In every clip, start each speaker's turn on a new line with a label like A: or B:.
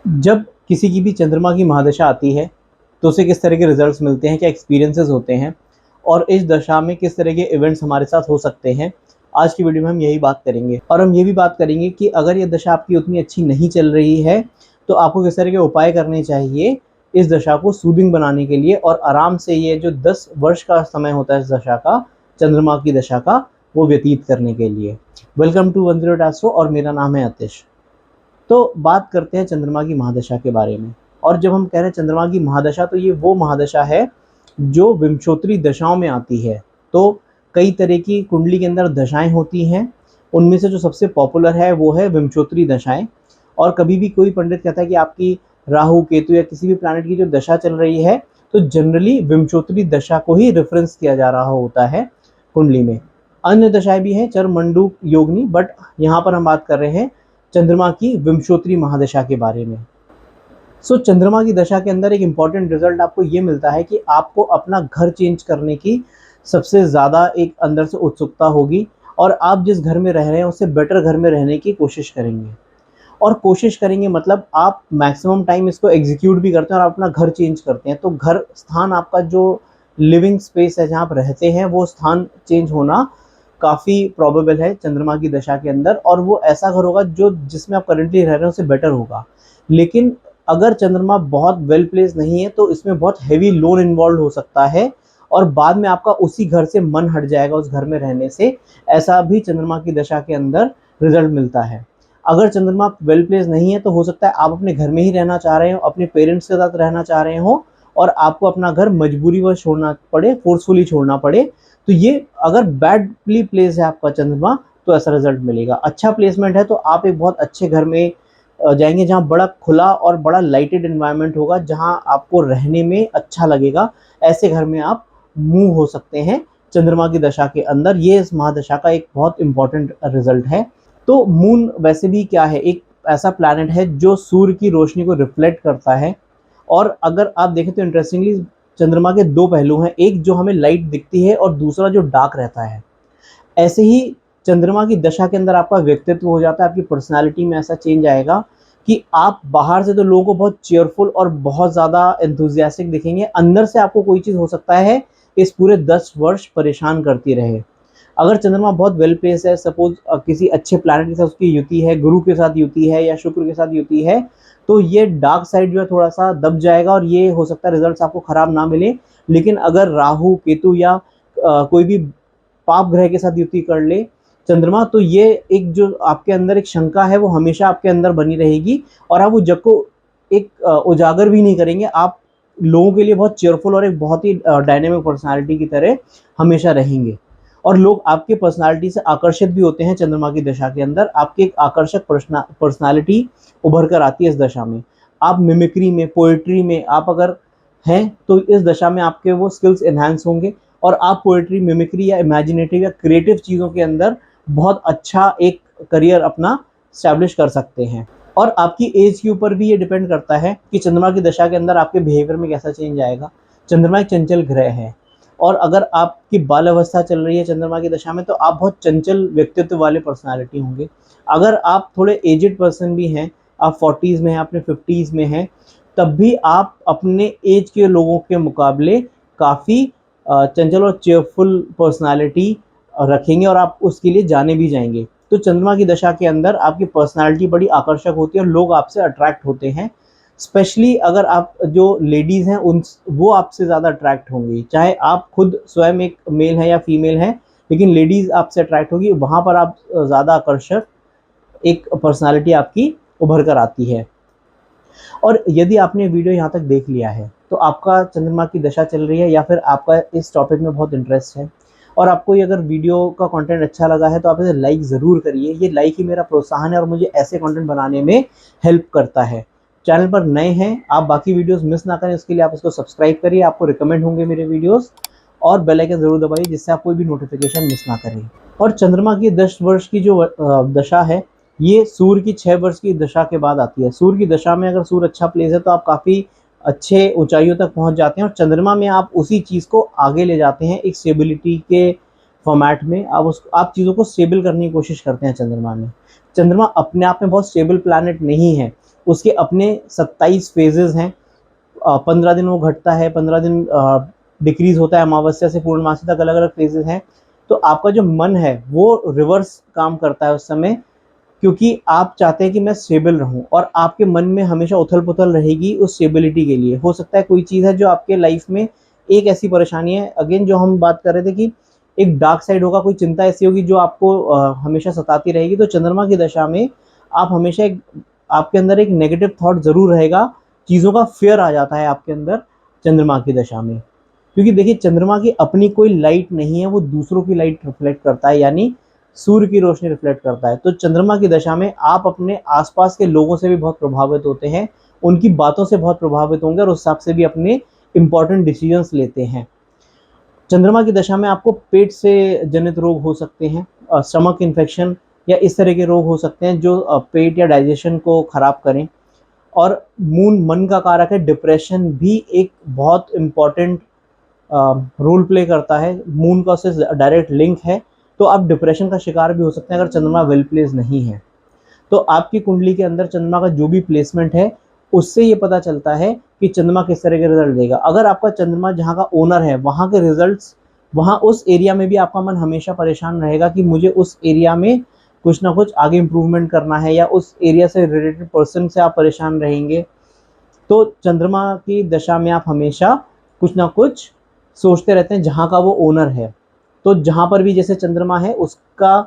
A: जब किसी की भी चंद्रमा की महादशा आती है तो उसे किस तरह के रिजल्ट्स मिलते हैं, क्या एक्सपीरियंसेस होते हैं और इस दशा में किस तरह के इवेंट्स हमारे साथ हो सकते हैं। आज की वीडियो में हम यही बात करेंगे और हम ये भी बात करेंगे कि अगर ये दशा आपकी उतनी अच्छी नहीं चल रही है तो आपको किस तरह के उपाय करने चाहिए इस दशा को सूदिंग बनाने के लिए और आराम से ये जो 10 वर्ष का समय होता है इस दशा का, चंद्रमा की दशा का, वो व्यतीत करने के लिए। वेलकम टू 10 एस्ट्रो और मेरा नाम है आतिश। तो बात करते हैं चंद्रमा की महादशा के बारे में। और जब हम कह रहे हैं चंद्रमा की महादशा तो ये वो महादशा है जो विंशोत्तरी दशाओं में आती है। तो कई तरह की कुंडली के अंदर दशाएं होती हैं, उनमें से जो सबसे पॉपुलर है वो है विंशोत्तरी दशाएं। और कभी भी कोई पंडित कहता है कि आपकी राहु केतु या किसी भी प्लैनेट की जो दशा चल रही है तो जनरली विंशोत्तरी दशा को ही रेफरेंस किया जा रहा होता है कुंडली में। अन्य दशाएं भी हैं, चर मंडूक योगनी, बट यहाँ पर हम बात कर रहे हैं चंद्रमा की विंशोत्तरी महादशा के बारे में। चंद्रमा की दशा के अंदर एक इम्पॉर्टेंट रिजल्ट आपको ये मिलता है कि आपको अपना घर चेंज करने की सबसे ज़्यादा एक अंदर से उत्सुकता होगी और आप जिस घर में रह रहे हैं उससे बेटर घर में रहने की कोशिश करेंगे। और कोशिश करेंगे मतलब आप मैक्सिमम टाइम इसको एग्जीक्यूट भी करते हैं और आप अपना घर चेंज करते हैं। तो घर स्थान, आपका जो लिविंग स्पेस है जहाँ आप रहते हैं, वो स्थान चेंज होना काफ़ी प्रोबेबल है चंद्रमा की दशा के अंदर। और वो ऐसा घर होगा जो जिसमें आप करेंटली रह रहे हैं उससे बेटर होगा। लेकिन अगर चंद्रमा बहुत वेल प्लेस नहीं है तो इसमें बहुत हैवी लोन इन्वॉल्व हो सकता है और बाद में आपका उसी घर से मन हट जाएगा उस घर में रहने से। ऐसा भी चंद्रमा की दशा के अंदर रिजल्ट मिलता है। अगर चंद्रमा वेल प्लेस नहीं है तो हो सकता है आप अपने घर में ही रहना चाह रहे हो, अपने पेरेंट्स के साथ रहना चाह रहे हो और आपको अपना घर मजबूरीवश छोड़ना पड़े, फोर्सफुली छोड़ना पड़े। तो ये अगर बैडली प्लेस है आपका चंद्रमा तो ऐसा रिजल्ट मिलेगा। अच्छा प्लेसमेंट है तो आप एक बहुत अच्छे घर में जाएंगे जहाँ बड़ा खुला और बड़ा लाइटेड एनवायरनमेंट होगा, जहाँ आपको रहने में अच्छा लगेगा। ऐसे घर में आप मूव हो सकते हैं चंद्रमा की दशा के अंदर। ये इस महादशा का एक बहुत इंपॉर्टेंट रिजल्ट है। तो मून वैसे भी क्या है, एक ऐसा प्लैनेट है जो सूर्य की रोशनी को रिफ्लेक्ट करता है। और अगर आप देखें तो इंटरेस्टिंगली चंद्रमा के दो पहलू हैं, एक जो हमें लाइट दिखती है और दूसरा जो डार्क रहता है। ऐसे ही चंद्रमा की दशा के अंदर आपका व्यक्तित्व हो जाता है, आपकी पर्सनालिटी में ऐसा चेंज आएगा कि आप बाहर से तो लोगों को बहुत चेयरफुल और बहुत ज़्यादा एंथुजियास्टिक दिखेंगे, अंदर से आपको कोई चीज़ हो सकता है इस पूरे 10 वर्ष परेशान करती रहे। अगर चंद्रमा बहुत वेल प्लेस है, सपोज किसी अच्छे प्लैनेट के साथ उसकी युति है, गुरु के साथ युति है या शुक्र के साथ युति है, तो ये डार्क साइड जो है थोड़ा सा दब जाएगा और ये हो सकता है रिजल्ट्स आपको खराब ना मिले। लेकिन अगर राहु केतु या कोई भी पाप ग्रह के साथ युति कर ले चंद्रमा, तो ये एक जो आपके अंदर एक शंका है वो हमेशा आपके अंदर बनी रहेगी और आप वो जग को एक उजागर भी नहीं करेंगे। आप लोगों के लिए बहुत चेयरफुल और एक बहुत ही डायनेमिक पर्सनालिटी की तरह हमेशा रहेंगे और लोग आपके पर्सनालिटी से आकर्षित भी होते हैं। चंद्रमा की दशा के अंदर आपकी एक आकर्षक पर्सनालिटी उभर कर आती है इस दशा में। आप मिमिक्री में, पोएट्री में आप अगर हैं तो इस दशा में आपके वो स्किल्स एनहांस होंगे और आप पोएट्री, मिमिक्री या इमेजिनेटिव या क्रिएटिव चीज़ों के अंदर बहुत अच्छा एक करियर अपना स्टैब्लिश कर सकते हैं। और आपकी एज के ऊपर भी ये डिपेंड करता है कि चंद्रमा की दशा के अंदर आपके बिहेवियर में कैसा चेंज आएगा। चंद्रमा एक चंचल ग्रह है और अगर आपकी बाल अवस्था चल रही है चंद्रमा की दशा में तो आप बहुत चंचल व्यक्तित्व वाले पर्सनालिटी होंगे। अगर आप थोड़े एजेड पर्सन भी हैं, आप 40s में हैं, अपने 50s में हैं, तब भी आप अपने एज के लोगों के मुकाबले काफ़ी चंचल और चेयरफुल पर्सनालिटी रखेंगे और आप उसके लिए जाने भी जाएंगे। तो चंद्रमा की दशा के अंदर आपकी पर्सनालिटी बड़ी आकर्षक होती है और लोग आपसे अट्रैक्ट होते हैं। स्पेशली अगर आप जो लेडीज़ हैं उन वो आपसे ज़्यादा अट्रैक्ट होंगी, चाहे आप खुद स्वयं एक मेल हैं या फीमेल हैं, लेकिन लेडीज़ आपसे अट्रैक्ट होगी। वहाँ पर आप ज़्यादा आकर्षक एक पर्सनालिटी आपकी उभर कर आती है। और यदि आपने वीडियो यहाँ तक देख लिया है तो आपका चंद्रमा की दशा चल रही है या फिर आपका इस टॉपिक में बहुत इंटरेस्ट है और आपको ये अगर वीडियो का कंटेंट अच्छा लगा है तो आप इसे लाइक ज़रूर करिए। ये लाइक ही मेरा प्रोत्साहन है और मुझे ऐसे कंटेंट बनाने में हेल्प करता है। चैनल पर नए हैं, आप बाकी वीडियोस मिस ना करें, उसके लिए आप इसको सब्सक्राइब करिए, आपको रिकमेंड होंगे मेरे वीडियोस, और बेल आइकन ज़रूर दबाइए जिससे आप कोई भी नोटिफिकेशन मिस ना करें। और चंद्रमा की 10 वर्ष की जो दशा है ये सूर्य की 6 वर्ष की दशा के बाद आती है। सूर्य की दशा में अगर सूर्य अच्छा प्लेस है तो आप काफ़ी अच्छे ऊंचाइयों तक पहुंच जाते हैं और चंद्रमा में आप उसी चीज़ को आगे ले जाते हैं एक स्टेबिलिटी के फॉर्मेट में। आप चीज़ों को स्टेबल करने की कोशिश करते हैं चंद्रमा में। चंद्रमा अपने आप में बहुत स्टेबल प्लैनेट नहीं है, उसके अपने 27 फेजेस हैं। 15 दिन वो घटता है, 15 दिन डिक्रीज होता है, अमावस्या से पूर्णमासी तक अलग अलग फेजेस हैं। तो आपका जो मन है वो रिवर्स काम करता है उस समय, क्योंकि आप चाहते हैं कि मैं स्टेबल रहूं, और आपके मन में हमेशा उथल पुथल रहेगी उस स्टेबिलिटी के लिए। हो सकता है कोई चीज़ है जो आपके लाइफ में एक ऐसी परेशानी है, अगेन जो हम बात कर रहे थे कि एक डार्क साइड होगा, कोई चिंता ऐसी होगी जो आपको हमेशा सताती रहेगी। तो चंद्रमा की दशा में आप हमेशा आपके अंदर एक नेगेटिव थॉट जरूर रहेगा, चीज़ों का फियर आ जाता है आपके अंदर चंद्रमा की दशा में। क्योंकि देखिए चंद्रमा की अपनी कोई लाइट नहीं है, वो दूसरों की लाइट रिफ्लेक्ट करता है, यानी सूर्य की रोशनी रिफ्लेक्ट करता है। तो चंद्रमा की दशा में आप अपने आसपास के लोगों से भी बहुत प्रभावित होते हैं, उनकी बातों से बहुत प्रभावित होंगे और उस हिसाब से भी अपने इंपॉर्टेंट डिसीजंस लेते हैं। चंद्रमा की दशा में आपको पेट से जनित रोग हो सकते हैं, स्टमक इन्फेक्शन या इस तरह के रोग हो सकते हैं जो पेट या डाइजेशन को खराब करें। और मून मन का कारक है, डिप्रेशन भी एक बहुत इम्पॉर्टेंट रोल प्ले करता है, मून का उससे डायरेक्ट लिंक है। तो आप डिप्रेशन का शिकार भी हो सकते हैं अगर चंद्रमा वेल प्लेस नहीं है। तो आपकी कुंडली के अंदर चंद्रमा का जो भी प्लेसमेंट है उससे ये पता चलता है कि चंद्रमा किस तरह के रिजल्ट देगा। अगर आपका चंद्रमा जहाँ का ओनर है वहाँ के रिजल्ट्स, वहाँ उस एरिया में भी आपका मन हमेशा परेशान रहेगा कि मुझे उस एरिया में कुछ ना कुछ आगे इम्प्रूवमेंट करना है, या उस एरिया से रिलेटेड पर्सन से आप परेशान रहेंगे। तो चंद्रमा की दशा में आप हमेशा कुछ ना कुछ सोचते रहते हैं जहाँ का वो ओनर है। तो जहाँ पर भी जैसे चंद्रमा है उसका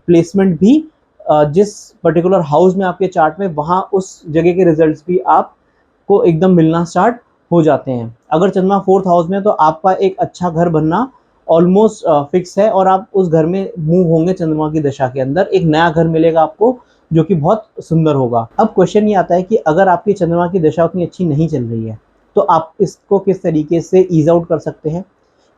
A: प्लेसमेंट भी जिस पर्टिकुलर हाउस में आपके चार्ट में, वहाँ उस जगह के रिजल्ट्स भी आपको एकदम मिलना स्टार्ट हो जाते हैं। अगर चंद्रमा 4th हाउस में है तो आपका एक अच्छा घर बनना ऑलमोस्ट फिक्स है, और आप उस घर में मूव होंगे चंद्रमा की दशा के अंदर, एक नया घर मिलेगा आपको जो कि बहुत सुंदर होगा। अब क्वेश्चन ये आता है कि अगर आपकी चंद्रमा की दशा उतनी अच्छी नहीं चल रही है तो आप इसको किस तरीके से ईज आउट कर सकते हैं,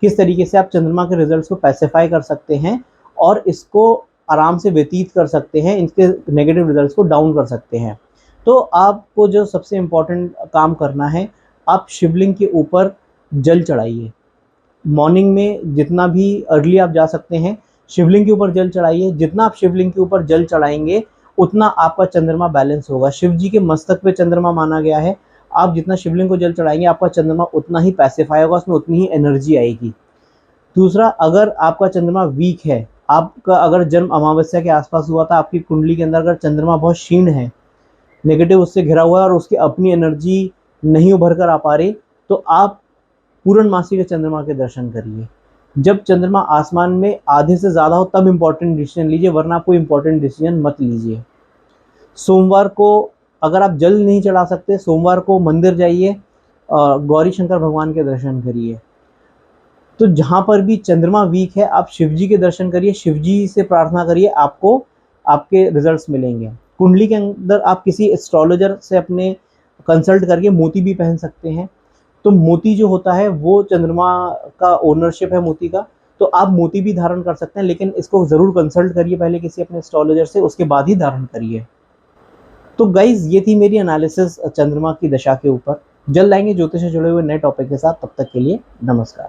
A: किस तरीके से आप चंद्रमा के रिजल्ट्स को पैसिफाई कर सकते हैं और इसको आराम से व्यतीत कर सकते हैं, इनके नेगेटिव रिजल्ट्स को डाउन कर सकते हैं। तो आपको जो सबसे इम्पोर्टेंट काम करना है, आप शिवलिंग के ऊपर जल चढ़ाइए। मॉर्निंग में जितना भी अर्ली आप जा सकते हैं शिवलिंग के ऊपर जल चढ़ाइए। जितना आप शिवलिंग के ऊपर जल चढ़ाएंगे उतना आपका चंद्रमा बैलेंस होगा। शिव जी के मस्तक पे चंद्रमा माना गया है, आप जितना शिवलिंग को जल चढ़ाएंगे आपका चंद्रमा उतना ही पैसिफाई होगा, उसमें उतनी ही एनर्जी आएगी। दूसरा, अगर आपका चंद्रमा वीक है, आपका अगर जन्म अमावस्या के आसपास हुआ था, आपकी कुंडली के अंदर अगर चंद्रमा बहुत क्षीण है, नेगेटिव उससे घिरा हुआ है और उसकी अपनी एनर्जी नहीं उभर कर आ पा रही, तो आप पूर्णमासी के चंद्रमा के दर्शन करिए। जब चंद्रमा आसमान में आधे से ज़्यादा हो तब इम्पोर्टेंट डिसीजन लीजिए, वरना कोई इम्पोर्टेंट डिसीजन मत लीजिए। सोमवार को अगर आप जल नहीं चढ़ा सकते, सोमवार को मंदिर जाइए, गौरी शंकर भगवान के दर्शन करिए। तो जहाँ पर भी चंद्रमा वीक है आप शिव जी के दर्शन करिए, शिव जी से प्रार्थना करिए, आपको आपके रिजल्ट्स मिलेंगे। कुंडली के अंदर आप किसी एस्ट्रोलॉजर से अपने कंसल्ट करके मोती भी पहन सकते हैं। तो मोती जो होता है वो चंद्रमा का ओनरशिप है मोती का, तो आप मोती भी धारण कर सकते हैं, लेकिन इसको ज़रूर कंसल्ट करिए पहले किसी अपने एस्ट्रोलॉजर से, उसके बाद ही धारण करिए। तो गाइज ये थी मेरी एनालिसिस चंद्रमा की दशा के ऊपर। जल्द आएंगे ज्योतिष से जुड़े हुए नए टॉपिक के साथ, तब तक के लिए नमस्कार।